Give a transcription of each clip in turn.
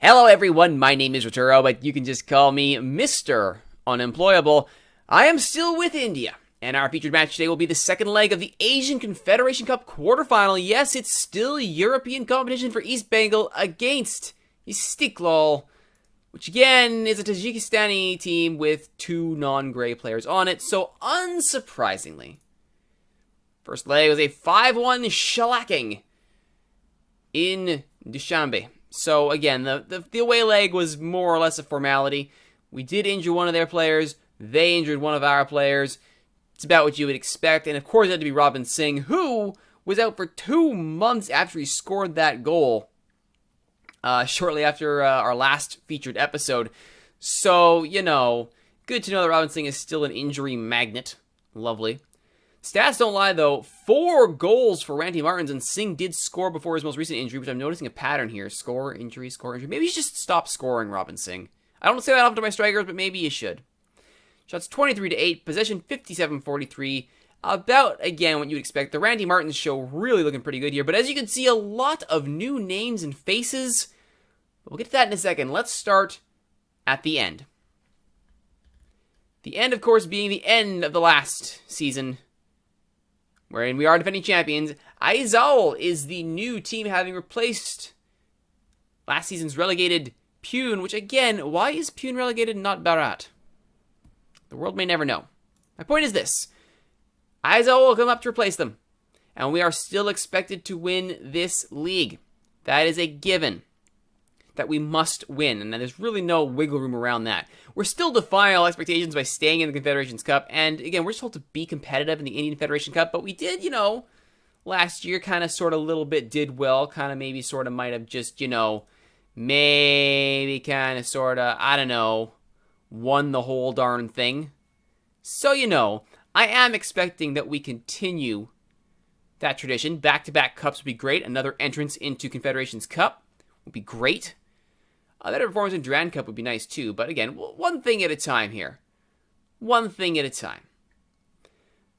Hello everyone, my name is Rituro, but you can just call me Mr. Unemployable. I am still with India, and our featured match today will be the second leg of the Asian Confederation Cup quarterfinal. Yes, it's still European competition for East Bengal against Istiklal, which again is a Tajikistani team with two non-grey players on it, so unsurprisingly, first leg was a 5-1 shellacking in Dushanbe. So again, the away leg was more or less a formality. We did injure one of their players. They injured one of our players. It's about what you would expect. And of course it had to be Robin Singh, who was out for 2 months after he scored that goal. Shortly after our last featured episode. So, good to know that Robin Singh is still an injury magnet. Lovely. Stats don't lie, though. 4 goals for Randy Martins, and Singh did score before his most recent injury, which I'm noticing a pattern here. Score, injury, score, injury. Maybe you should just stop scoring, Robin Singh. I don't say that often to my strikers, but maybe you should. Shots 23-8, possession 57-43. About, again, what you'd expect. The Randy Martins show really looking pretty good here, but as you can see, a lot of new names and faces. We'll get to that in a second. Let's start at the end. The end, of course, being the end of the last season, wherein we are defending champions. Aizawl is the new team, having replaced last season's relegated Pune, which again, why is Pune relegated and not Bharat? The world may never know. My point is this. Aizawl will come up to replace them, and we are still expected to win this league. That is a given that we must win, and there's really no wiggle room around that. We're still defying all expectations by staying in the Confederations Cup, and again, we're told to be competitive in the Indian Federation Cup, but we did, last year kind of sort of a little bit did well, kind of maybe sort of might have just, maybe kind of sort of, I don't know, won the whole darn thing. So, I am expecting that we continue that tradition. Back-to-back cups would be great. Another entrance into Confederations Cup would be great. A better performance in Durand Cup would be nice too, but again, one thing at a time here. One thing at a time.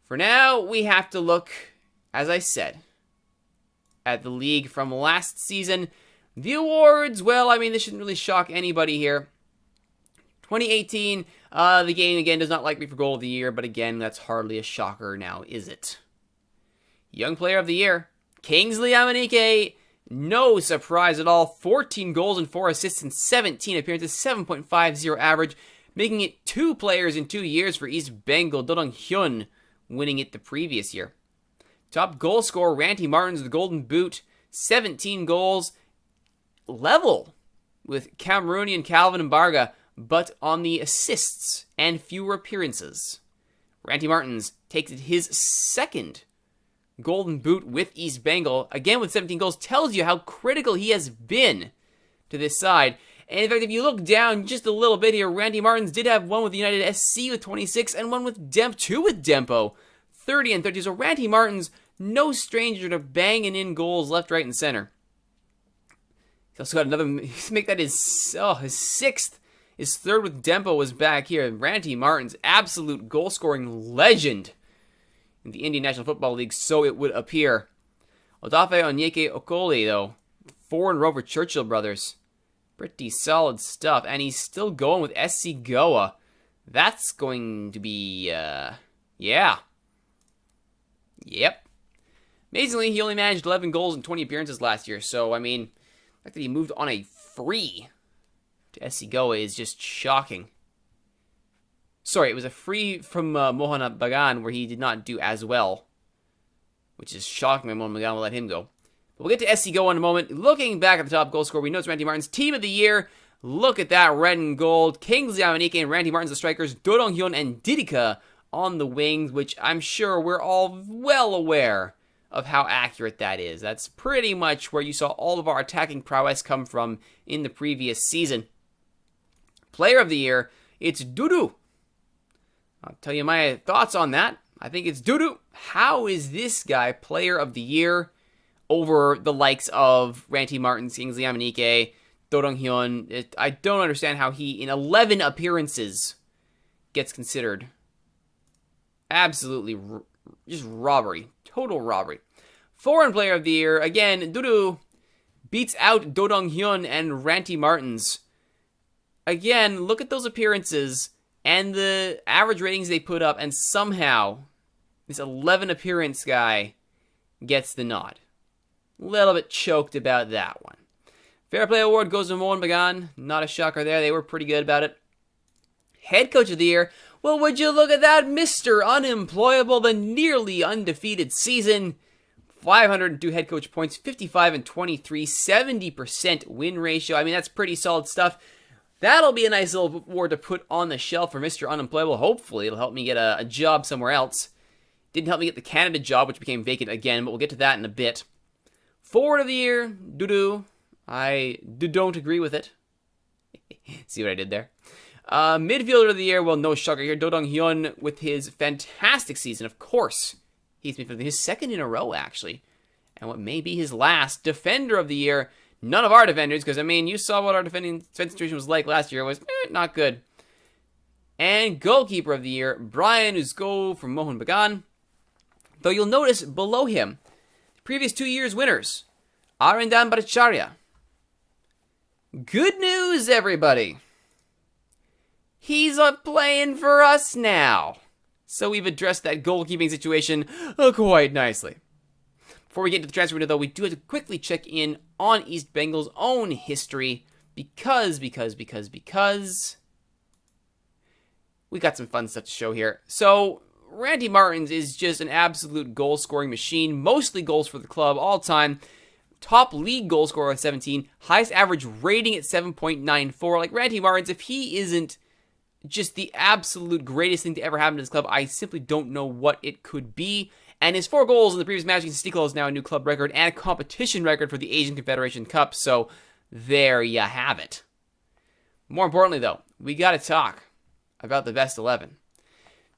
For now, we have to look, as I said, at the league from last season. The awards, well, this shouldn't really shock anybody here. 2018, the game again does not like me for goal of the year, but again, that's hardly a shocker now, is it? Young Player of the Year, Kingsley Amanike. No surprise at all. 14 goals and 4 assists in 17 appearances, 7.50 average, making it 2 players in 2 years for East Bengal. Dodong Hyun winning it the previous year. Top goal scorer, Randy Martins, the Golden Boot, 17 goals, level with Cameroonian Calvin Mbarga, but on the assists and fewer appearances. Randy Martins takes his second Golden Boot with East Bengal, again with 17 goals, tells you how critical he has been to this side. And in fact, if you look down just a little bit here, Randy Martins did have one with United SC with 26 and one with two with Dempo, 30 and 30. So Randy Martins, no stranger to banging in goals left, right, and center. He's also got another, make that his 6th. His 3rd with Dempo was back here. Randy Martins, absolute goal-scoring legend in the Indian National Football League, so it would appear. Odafe Onyeke Okoli, though, 4 in a row for Churchill Brothers. Pretty solid stuff, and he's still going with SC Goa. That's going to be, yeah. Yep. Amazingly, he only managed 11 goals and 20 appearances last year, so, the fact that he moved on a free to SC Goa is just shocking. Sorry, it was a free from Mohan Bagan where he did not do as well, which is shocking. Mohan Bagan will let him go. But we'll get to SC Goa in a moment. Looking back at the top goal scorer, we know it's Randy Martins, Team of the Year. Look at that red and gold. Kingsley Amanike and Randy Martins, the strikers. Dodong Hyun and Didika on the wings, which I'm sure we're all well aware of how accurate that is. That's pretty much where you saw all of our attacking prowess come from in the previous season. Player of the Year, it's Dudu. I'll tell you my thoughts on that. I think it's Dudu. How is this guy Player of the Year over the likes of Randy Martins, Kingsley Amanike, Dodong Hyun? I don't understand how he, in 11 appearances, gets considered. Absolutely just robbery. Total robbery. Foreign Player of the Year, again, Dudu. beats out Do Dong-hyun and Ranty Martins. Again, look at those appearances and the average ratings they put up, and somehow this 11 appearance guy gets the nod. A little bit choked about that one. Fair Play Award goes to Mohun Bagan. Not a shocker there. They were pretty good about it. Head Coach of the Year. Well, would you look at that, Mr. Unemployable, the nearly undefeated season. 502 head coach points, 55 and 23, 70% win ratio. I mean, that's pretty solid stuff. That'll be a nice little award to put on the shelf for Mr. Unemployable. Hopefully, it'll help me get a job somewhere else. Didn't help me get the Canada job, which became vacant again, but we'll get to that in a bit. Forward of the Year, doo-doo. I don't agree with it. See what I did there? Midfielder of the Year, well, no shocker here. Do Dong-hyun with his fantastic season, of course. He's been his second in a row, actually. And what may be his last. Defender of the Year, none of our defenders, because, I mean, you saw what our defense situation was like last year. It was not good. And Goalkeeper of the Year, Brian Uzko from Mohun Bagan. Though you'll notice below him, the previous 2 years' winners, Arindan Bhattacharya. Good news, everybody. He's playing for us now. So we've addressed that goalkeeping situation quite nicely. Before we get into the transfer window, though, we do have to quickly check in on East Bengal's own history because we got some fun stuff to show here. So Randy Martins is just an absolute goal-scoring machine. Mostly goals for the club all time. Top league goal scorer at 17. Highest average rating at 7.94. Like Randy Martins, if he isn't just the absolute greatest thing to ever happen to this club, I simply don't know what it could be. And his 4 goals in the previous match against Istiklal is now a new club record and a competition record for the Asian Confederation Cup. So there you have it. More importantly, though, we got to talk about the best 11.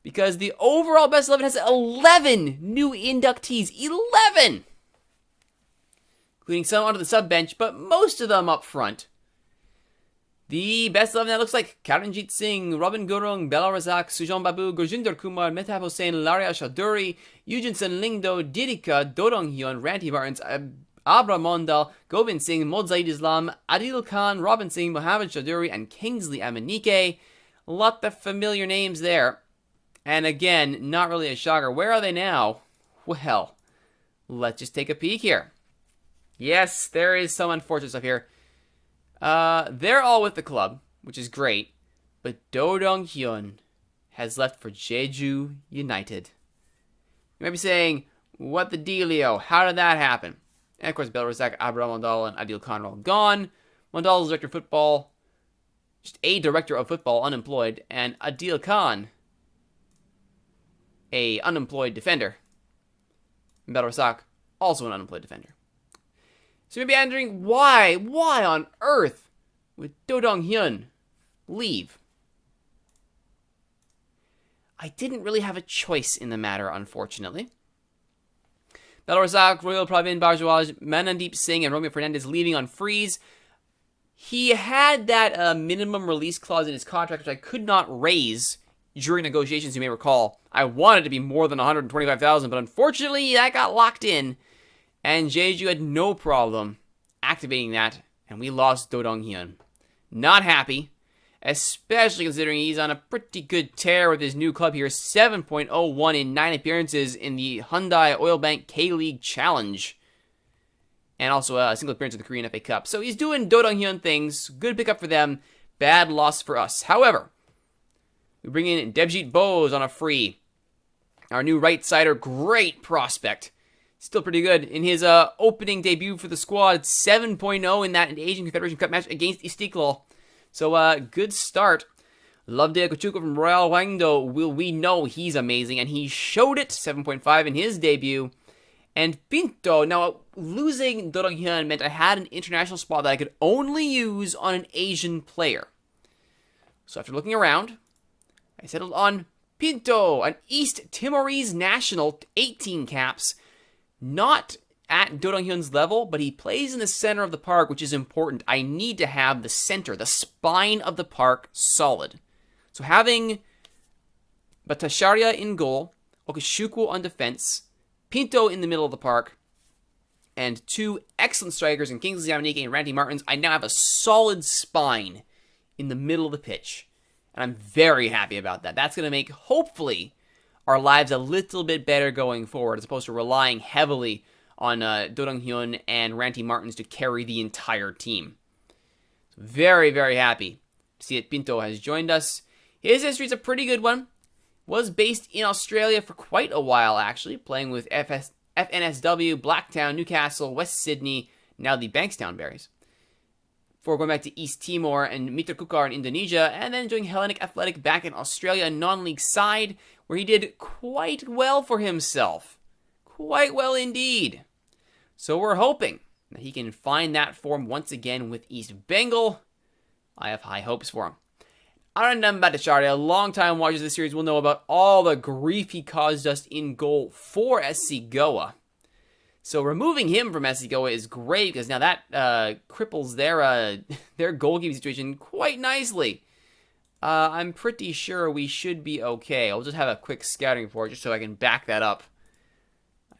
Because the overall best 11 has 11 new inductees. 11! Including some onto the sub bench, but most of them up front. The best 11 that looks like Karanjit Singh, Robin Gurung, Bella Razak, Sujan Babu, Gurjinder Kumar, Mehtab Hossain, Laria Chaudhuri, Eugene Lingdo, Didika, Do Dong-hyun, Ranty Martins, Abra Mondal, Govind Singh, Modzaid Islam, Adil Khan, Robin Singh, Mohammad Chaudhuri, and Kingsley Amanike. A lot of familiar names there. And again, not really a shocker. Where are they now? Well, let's just take a peek here. Yes, there is some unfortunate stuff here. They're all with the club, which is great, but Do Dong-hyun has left for Jeju United. You might be saying, what the dealio? How did that happen? And of course, Belrazak, Abraham Mondal, and Adil Khan are all gone. Mondal is director of football, just a director of football, unemployed, and Adil Khan, a unemployed defender. And Belrazak, also an unemployed defender. So you may be wondering, why on earth would Do Dong-hyun leave? I didn't really have a choice in the matter, unfortunately. Belrazak, Royal Pravin Bajwaj, Manandeep Singh, and Romeo Fernandez leaving on freeze. He had that minimum release clause in his contract, which I could not raise during negotiations, you may recall. I wanted to be more than $125,000, but unfortunately that got locked in. And Jeju had no problem activating that, and we lost Do Dong-hyun. Not happy, especially considering he's on a pretty good tear with his new club here, 7.01 in 9 appearances in the Hyundai Oil Bank K-League Challenge. And also a single appearance in the Korean FA Cup. So he's doing Do Dong-hyun things. Good pickup for them, bad loss for us. However, we bring in Debjit Bose on a free. Our new right-sider, great prospect. Still pretty good. In his opening debut for the squad, 7.0 in that Asian Confederation Cup match against Istiklal. So, good start. Lovedale Kuchuko from Royal Wangdo, we know he's amazing, and he showed it, 7.5 in his debut. And Pinto, now, losing Do Dong-hyun meant I had an international spot that I could only use on an Asian player. So after looking around, I settled on Pinto, an East Timorese national, 18 caps. Not at Do Dong-hyun's level, but he plays in the center of the park, which is important. I need to have the center, the spine of the park, solid. So having Bhattacharya in goal, Okashuku on defense, Pinto in the middle of the park, and two excellent strikers in Kingsley Yamanike and Randy Martins, I now have a solid spine in the middle of the pitch. And I'm very happy about that. That's going to make, hopefully, our lives a little bit better going forward, as opposed to relying heavily on Do Dong-hyun and Randy Martins to carry the entire team. So very, very happy to see that Pinto has joined us. His history is a pretty good one. Was based in Australia for quite a while, actually, playing with FNSW, Blacktown, Newcastle, West Sydney, now the Bankstown Berries. Before going back to East Timor and Mitra Kukar in Indonesia, and then doing Hellenic Athletic back in Australia, a non-league side, where he did quite well for himself. Quite well indeed. So we're hoping that he can find that form once again with East Bengal. I have high hopes for him. Anand Bhattacharya, long-time watchers of the series, will know about all the grief he caused us in goal for SC Goa. So removing him from SC Goa is great, because now that cripples their goalkeeping situation quite nicely. I'm pretty sure we should be okay. I'll just have a quick scouting report just so I can back that up.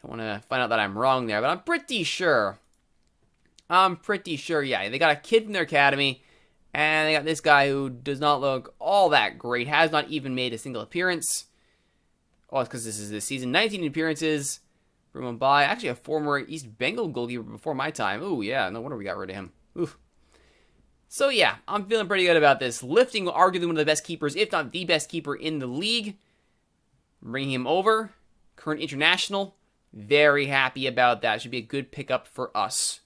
I want to find out that I'm wrong there, but I'm pretty sure, yeah. They got a kid from their academy, and they got this guy who does not look all that great, has not even made a single appearance. Oh, it's because this is this season. 19 appearances for Mumbai. Actually, a former East Bengal goalkeeper before my time. Ooh, yeah, no wonder we got rid of him. Oof. So, yeah, I'm feeling pretty good about this. Lifting arguably one of the best keepers, if not the best keeper in the league. Bringing him over. Current international. Very happy about that. Should be a good pickup for us.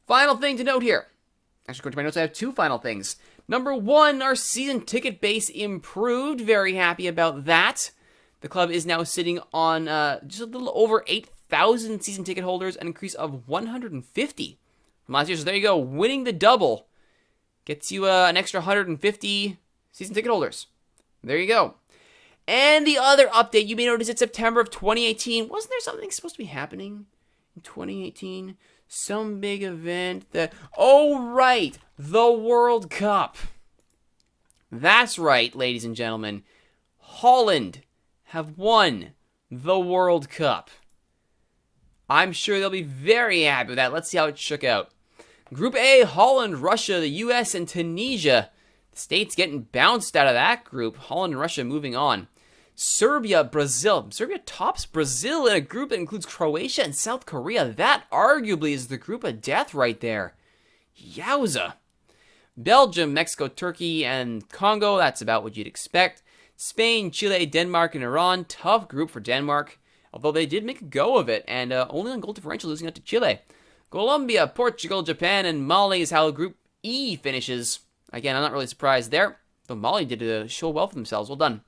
Final thing to note here. Actually, according to my notes, I have two final things. Number one, our season ticket base improved. Very happy about that. The club is now sitting on just a little over 8,000 season ticket holders, an increase of 150 from last year. So there you go. Winning the double gets you an extra 150 season ticket holders. There you go. And the other update, you may notice it's September of 2018. Wasn't there something supposed to be happening in 2018? Some big event that... Oh, right. The World Cup. That's right, ladies and gentlemen. Holland have won the World Cup. I'm sure they'll be very happy with that. Let's see how it shook out. Group A, Holland, Russia, the US, and Tunisia. The States getting bounced out of that group. Holland and Russia moving on. Serbia, Brazil. Serbia tops Brazil in a group that includes Croatia and South Korea. That arguably is the group of death right there. Yowza. Belgium, Mexico, Turkey, and Congo. That's about what you'd expect. Spain, Chile, Denmark, and Iran. Tough group for Denmark, although they did make a go of it, and only on goal differential, losing out to Chile. Colombia, Portugal, Japan, and Mali is how Group E finishes. Again, I'm not really surprised there, though Mali did show well for themselves. Well done.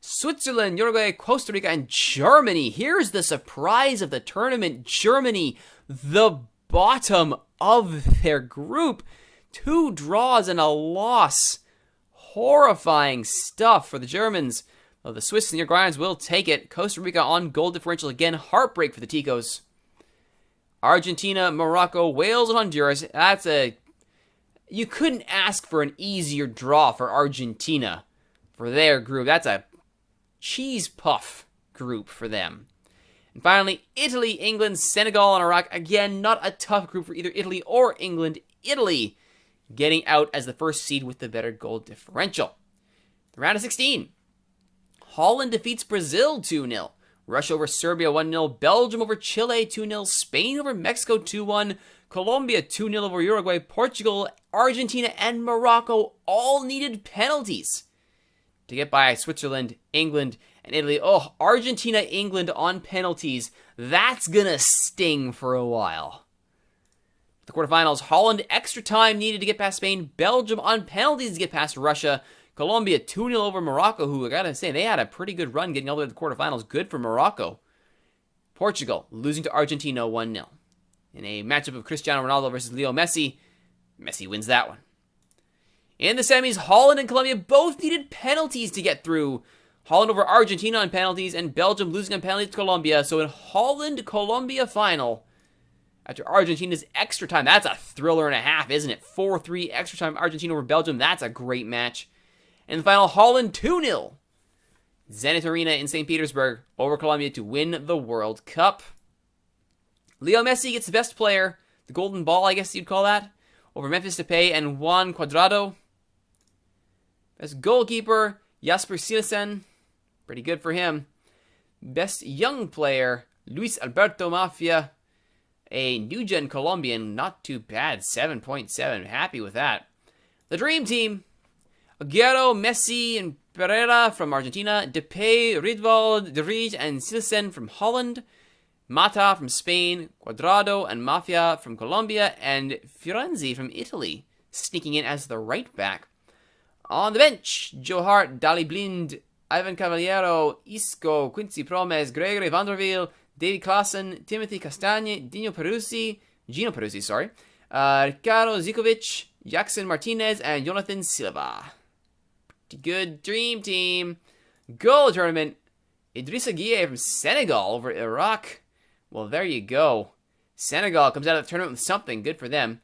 Switzerland, Uruguay, Costa Rica, and Germany. Here's the surprise of the tournament. Germany, the bottom of their group. 2 draws and a loss. Horrifying stuff for the Germans. Well, the Swiss and the Uruguayans will take it. Costa Rica on goal differential again. Heartbreak for the Ticos. Argentina, Morocco, Wales, and Honduras. You couldn't ask for an easier draw for Argentina for their group. That's a cheese puff group for them. And finally, Italy, England, Senegal, and Iraq. Again, not a tough group for either Italy or England. Italy getting out as the first seed with the better goal differential. The round of 16. Holland defeats Brazil 2-0. Russia over Serbia 1-0. Belgium over Chile 2-0. Spain over Mexico 2-1. Colombia 2-0 over Uruguay. Portugal, Argentina, and Morocco all needed penalties to get by Switzerland, England, and Italy. Oh, Argentina, England on penalties. That's gonna sting for a while. The quarterfinals, Holland extra time needed to get past Spain. Belgium on penalties to get past Russia. Colombia 2-0 over Morocco, who I gotta say, they had a pretty good run getting all the way to the quarterfinals. Good for Morocco. Portugal losing to Argentina 1-0. In a matchup of Cristiano Ronaldo versus Leo Messi, Messi wins that one. In the semis, Holland and Colombia both needed penalties to get through. Holland over Argentina on penalties, and Belgium losing on penalties to Colombia. So in Holland-Colombia final, after Argentina's extra time, that's a thriller and a half, isn't it? 4-3 extra time Argentina over Belgium. That's a great match. In the final, Holland 2-0. Zenit Arena in St. Petersburg over Colombia to win the World Cup. Leo Messi gets the best player, the golden ball, I guess you'd call that, over Memphis Depay and Juan Cuadrado. Best goalkeeper, Jasper Silesen. Pretty good for him. Best young player, Luis Alberto Mafia. A new-gen Colombian, not too bad, 7.7. Happy with that. The Dream Team, Agüero, Messi, and Pereira from Argentina. Depay, Riedwald, De Rij, and Silesen from Holland. Mata from Spain. Cuadrado and Mafia from Colombia. And Fiorenzi from Italy, sneaking in as the right back. On the bench, Joe Hart, Dali Blind, Ivan Cavaliero, Isco, Quincy Promes, Gregory Vanderveel, David Klaassen, Timothy Castagne, Gino Peruzzi, Ricardo Zikovic, Jackson Martinez, and Jonathan Silva. Pretty good Dream Team. Goal tournament, Idrissa Gueye from Senegal over Iraq. Well, there you go. Senegal comes out of the tournament with something. Good for them.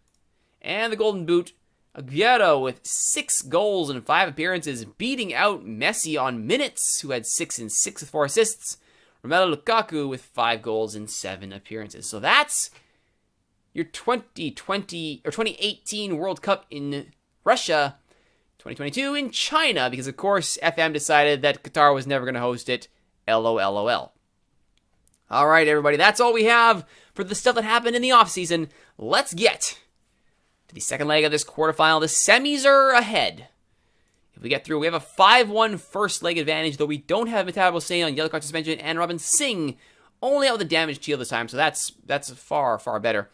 And the Golden Boot, Agüero with 6 goals and 5 appearances, beating out Messi on minutes, who had 6 and 6 with 4 assists. Romelu Lukaku with 5 goals and 7 appearances. So that's your 2020 or 2018 World Cup in Russia, 2022 in China, because of course FM decided that Qatar was never going to host it. LOLOL. All right, everybody, that's all we have for the stuff that happened in the offseason. Let's get to the second leg of this quarterfinal. The semis are ahead. If we get through, we have a 5-1 first leg advantage, though we don't have Mitabo Hossein on yellow card suspension, and Robin Singh only out with a damaged heel this time, so that's far, far better.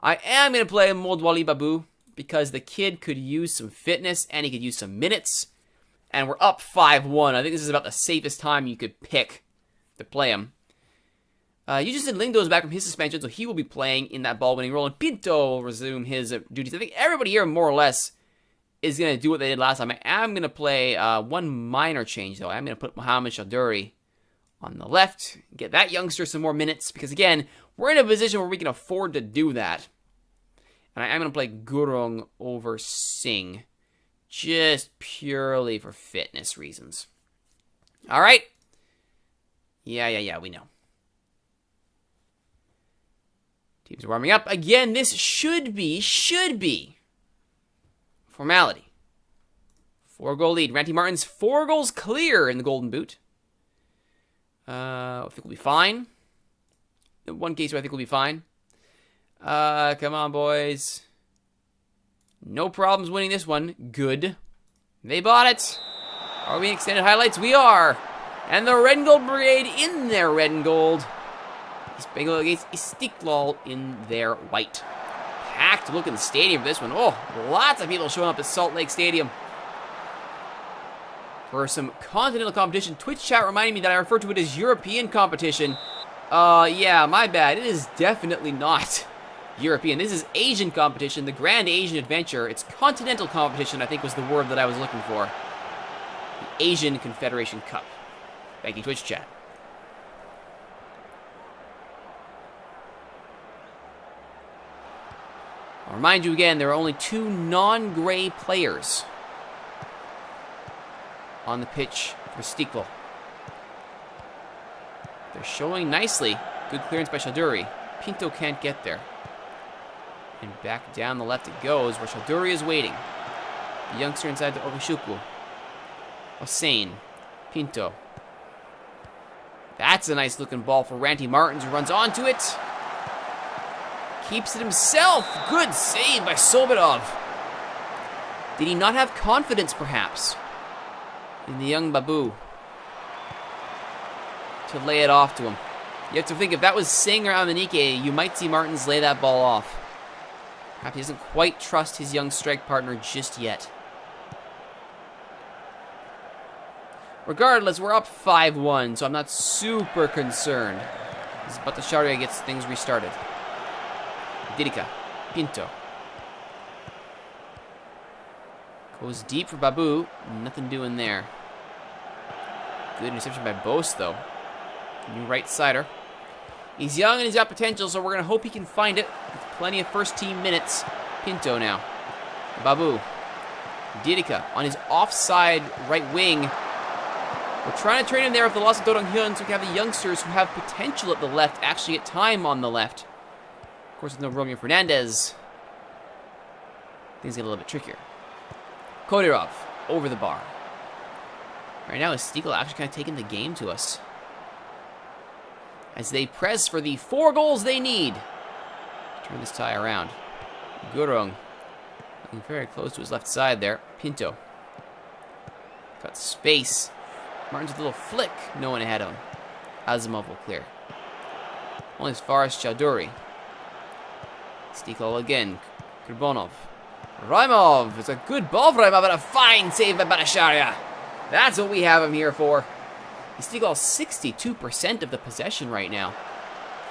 I am going to play Moldwali Babu, because the kid could use some fitness, and he could use some minutes, and we're up 5-1. I think this is about the safest time you could pick to play him. Eugene Lindo is back from his suspension, so he will be playing in that ball-winning role, and Pinto will resume his duties. I think everybody here, more or less, is going to do what they did last time. I am going to play one minor change, though. I'm going to put Mohamed Chowdhury on the left, get that youngster some more minutes, because, again, we're in a position where we can afford to do that. And I am going to play Gurung over Singh, just purely for fitness reasons. All right? Yeah, we know. Teams are warming up. Again, this should be formality. 4-goal lead. Randy Martin's 4 goals clear in the Golden Boot. I think we'll be fine. In one case where I think we'll be fine. Come on, boys. No problems winning this one. Good. They bought it. Are we in extended highlights? We are. And the Red and Gold Brigade in their red and gold. East Bengal against Istiklal in their white. Packed look in the stadium for this one. Oh, lots of people showing up at Salt Lake Stadium for some continental competition. Twitch chat reminding me that I referred to it as European competition. Yeah, my bad. It is definitely not European. This is Asian competition, the Grand Asian Adventure. It's continental competition, I think was the word that I was looking for. The Asian Confederation Cup. Thank you, Twitch chat. I'll remind you again, there are only 2 non-gray players on the pitch for Istiklal. They're showing nicely. Good clearance by Chowdhury. Pinto can't get there. And back down the left it goes, where Chowdhury is waiting. The youngster inside to Okushuku. Hossein. Pinto. That's a nice looking ball for Randy Martins, who runs onto it. Keeps it himself. Good save by Sobotov. Did he not have confidence, perhaps, in the young Babu to lay it off to him? You have to think, if that was Singh or Amanike, you might see Martins lay that ball off. Perhaps he doesn't quite trust his young strike partner just yet. Regardless, we're up 5-1, so I'm not super concerned. But the Sharia gets things restarted. Didika. Pinto. Goes deep for Babu. Nothing doing there. Good interception by Bose, though. New right-sider. He's young and he's got potential, so we're going to hope he can find it. With plenty of first-team minutes. Pinto now. Babu. Didika on his offside right wing. We're trying to train him there with the loss of Dorong Hyun, so we can have the youngsters who have potential at the left actually get time on the left. Of course, with no Romeo Fernandez, things get a little bit trickier. Kodirov over the bar. Right now, is Stiegel actually kind of taking the game to us as they press for the 4 goals they need to turn this tie around. Gurung looking very close to his left side there. Pinto got space. Martin's with a little flick. No one ahead of him. Azimov will clear. Only as far as Chowdhury. Stiegel again. Kurbonov. Raimov. It's a good ball for Raimov, but a fine save by Bhattacharya. That's what we have him here for. Stiegel 62% of the possession right now.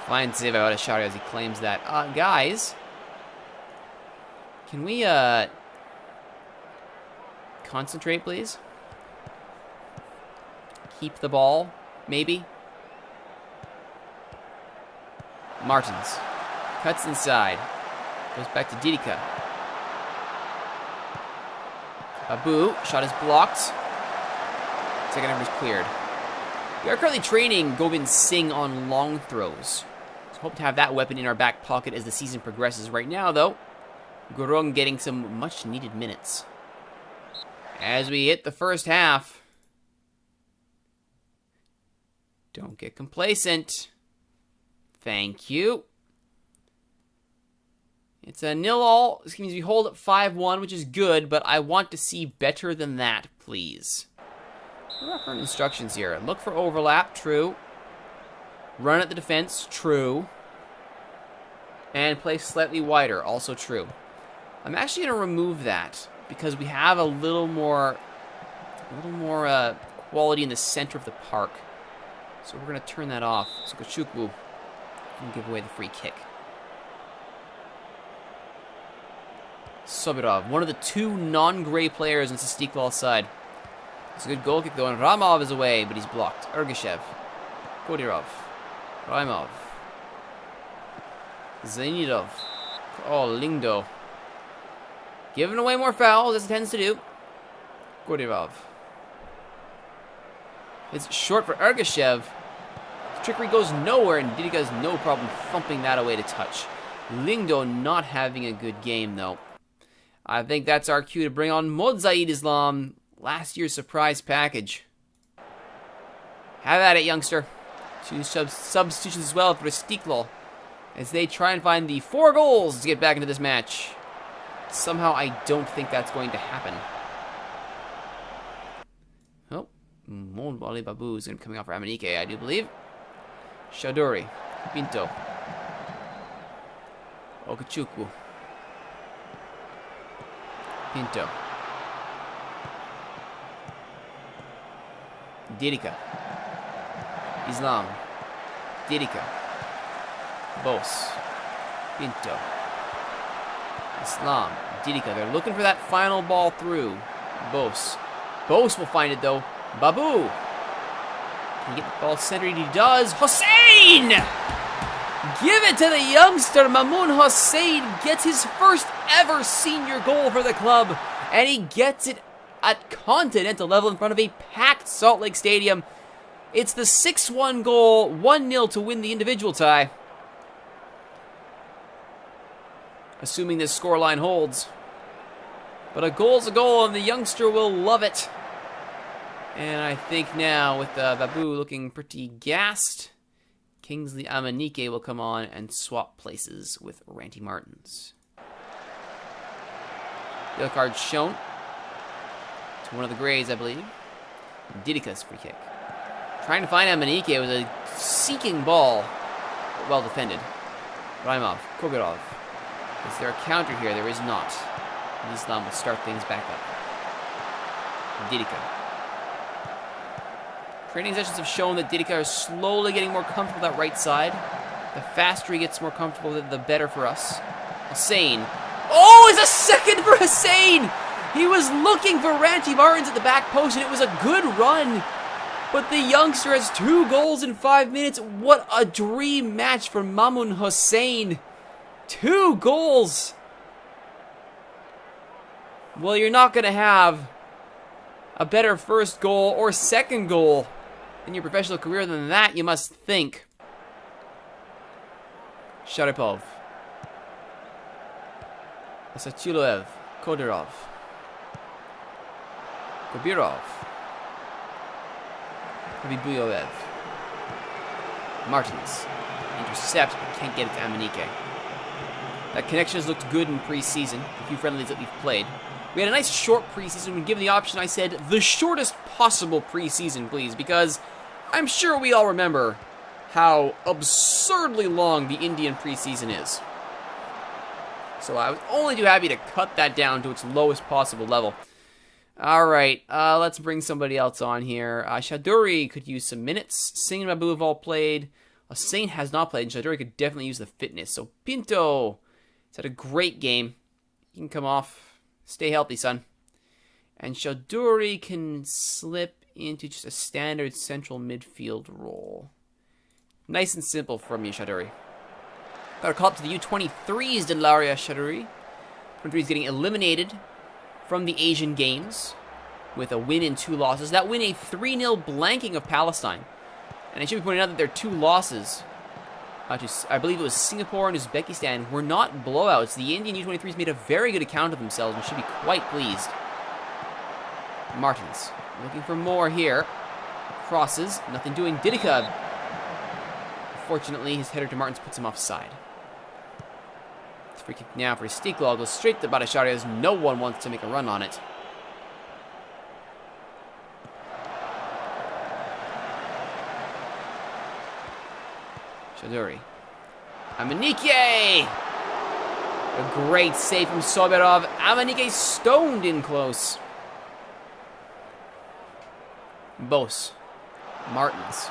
Fine save by Bhattacharya as he claims that. Guys, can we concentrate, please? Keep the ball, maybe. Martins cuts inside. Goes back to Didika. Babu, shot is blocked. Second number is cleared. We are currently training Govind Singh on long throws. So hope to have that weapon in our back pocket as the season progresses. Right now, though, Gurung getting some much-needed minutes. As we hit the first half. Don't get complacent. Thank you. It's a 0-0. This means we hold at 5-1, which is good, but I want to see better than that, please. What are our instructions here? Look for overlap, true. Run at the defense, true. And play slightly wider, also true. I'm actually going to remove that because we have a little more quality in the center of the park. So we're going to turn that off. So Kachukwu can give away the free kick. Sobirov, one of the 2 non-gray players on Stiklal's side. It's a good goal kick though, and Ramov is away, but he's blocked. Ergashev, Kodirov, Raimov, Zainidov, oh, Lingdo. Giving away more fouls, as it tends to do. Kodirov. It's short for Ergashev. The trickery goes nowhere, and Didika has no problem thumping that away to touch. Lingdo not having a good game, though. I think that's our cue to bring on Modzaid Islam, last year's surprise package. Have at it, youngster. 2 substitutions as well for Stiklal as they try and find the 4 goals to get back into this match. Somehow, I don't think that's going to happen. Oh, Monbali Babu is going to be coming off for Amanike, I do believe. Chowdhury, Pinto, Okachukwu, Pinto, Didika, Islam, Didika, Bose, Pinto, Islam, Didika. They're looking for that final ball through. Bose. Bose will find it though. Babu. Can he get the ball centered? He does. Hossein! Give it to the youngster. Mamoun Hossein gets his first ever senior goal for the club. And he gets it at continental level in front of a packed Salt Lake Stadium. It's the 6-1 goal, 1-0 to win the individual tie. Assuming this scoreline holds. But a goal's a goal, and the youngster will love it. And I think now, with Babu looking pretty gassed, Kingsley Amanike will come on and swap places with Ranty Martins. Yellow card shown to one of the Greys, I believe. Didika's free kick. Trying to find Amanike with a seeking ball, but well defended. Raimov, Kogarov. Is there a counter here? There is not. Islam will start things back up. Didika. Training sessions have shown that Didika is slowly getting more comfortable with that right side. The faster he gets more comfortable, the better for us. Hussein. Oh, it's a second for Hussein! He was looking for Ranty Martins at the back post, and it was a good run. But the youngster has 2 goals in 5 minutes. What a dream match for Mamoun Hussein. 2 goals. Well, you're not going to have a better first goal or second goal in your professional career than that, you must think. Sharipov. Asachulev, Kodirov, Kobirov, Habibuyev, Martins, intercepts but can't get it to Amanike. That connection has looked good in preseason, the few friendlies that we've played. We had a nice short preseason. When given the option, I said, the shortest possible preseason, please, because I'm sure we all remember how absurdly long the Indian preseason is. So I was only too happy to cut that down to its lowest possible level. All right, let's bring somebody else on here. Shaduri could use some minutes. Singh and Babu have all played. Saint has not played, and Shaduri could definitely use the fitness. So Pinto has had a great game. He can come off. Stay healthy, son. And Shaduri can slip into just a standard central midfield role. Nice and simple from you, Shaduri. Got a call up to the U23s, Delaria Shaduri. U23 is getting eliminated from the Asian Games with a win and 2 losses. That win, a 3-0 blanking of Palestine. And it should be pointed out that their 2 losses, I believe it was Singapore and Uzbekistan, were not blowouts. The Indian U23s made a very good account of themselves and should be quite pleased. Martins looking for more here. Crosses, nothing doing. Didika. Fortunately, his header to Martins puts him offside. It's free kick now for Istiklal. Goes straight to Bhattacharya as no one wants to make a run on it. Shaduri. Amanike! A great save from Sobirov. Amanike stoned in close. Bose. Martins.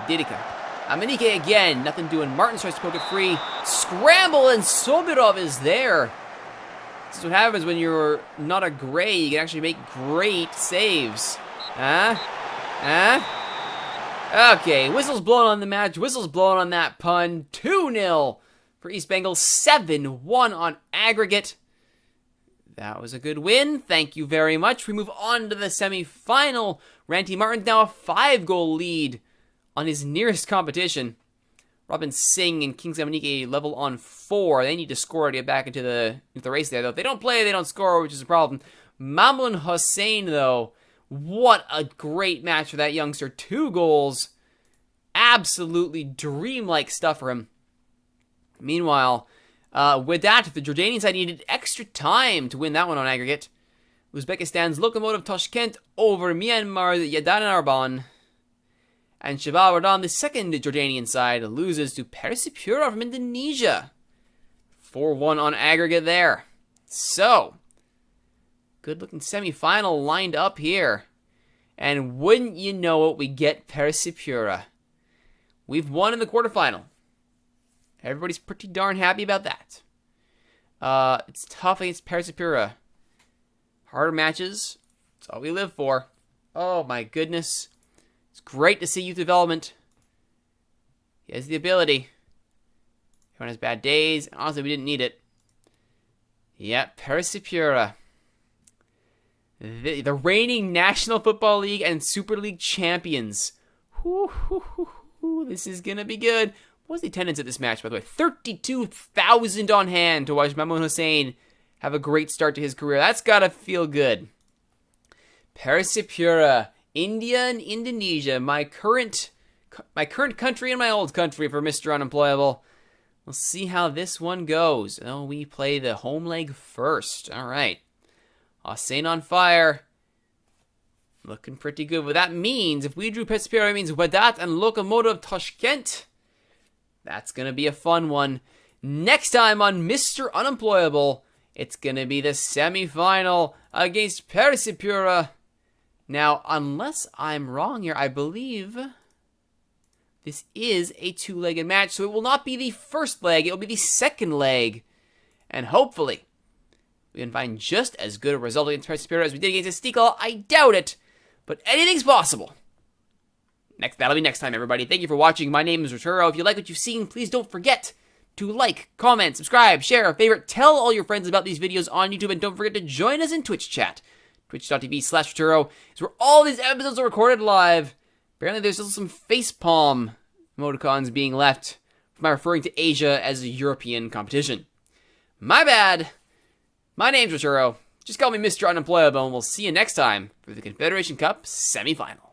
Didika. Amanike again. Nothing doing. Martins tries to poke it free. Scramble, and Sobirov is there. This is what happens when you're not a gray. You can actually make great saves. Huh? Okay, whistle's blown on the match. Whistle's blown on that pun. 2-0 for East Bengal. 7-1 on aggregate. That was a good win. Thank you very much. We move on to the semi-final. Ranty Martin's now a 5-goal lead on his nearest competition. Robin Singh and Kings Amanike level on 4. They need to score to get back into the race there, though. If they don't play, they don't score, which is a problem. Mamoun Hossein, though, what a great match for that youngster. 2 goals. Absolutely dreamlike stuff for him. Meanwhile, with that, the Jordanian side needed extra time to win that one on aggregate. Uzbekistan's Lokomotiv Tashkent over Myanmar's Yadan Arban. And Shabab Radan, the second Jordanian side, loses to Persipura from Indonesia. 4-1 on aggregate there. So, good-looking semi-final lined up here. And wouldn't you know it, we get Persipura. We've won in the quarterfinal. Everybody's pretty darn happy about that. It's tough against Persipura. Harder matches. That's all we live for. Oh my goodness. It's great to see youth development. He has the ability. Everyone has bad days. And honestly, we didn't need it. Yep, Persipura. The reigning National Football League and Super League champions. This is going to be good. What was the attendance at this match, by the way? 32,000 on hand to watch Mamoun Hossein have a great start to his career. That's got to feel good. Persipura, India and Indonesia, my current country and my old country for Mr. Unemployable. We'll see how this one goes. Oh, we play the home leg first. All right. Hossein on fire. Looking pretty good. What that means, if we drew Persipura, it means Wadat and Lokomotiv Tashkent. That's going to be a fun one. Next time on Mr. Unemployable, it's going to be the semi-final against Persipura. Now, unless I'm wrong here, I believe this is a 2-legged match, so it will not be the first leg, it will be the second leg. And hopefully, we can find just as good a result against Persipura as we did against Istiklal. I doubt it, but anything's possible. That'll be next time, everybody. Thank you for watching. My name is Rituro. If you like what you've seen, please don't forget to like, comment, subscribe, share, favorite, tell all your friends about these videos on YouTube, and don't forget to join us in Twitch chat. Twitch.tv/Rituro is where all these episodes are recorded live. Apparently there's still some facepalm emoticons being left from my referring to Asia as a European competition. My bad. My name's Rituro. Just call me Mr. Unemployable, and we'll see you next time for the Confederation Cup semifinal.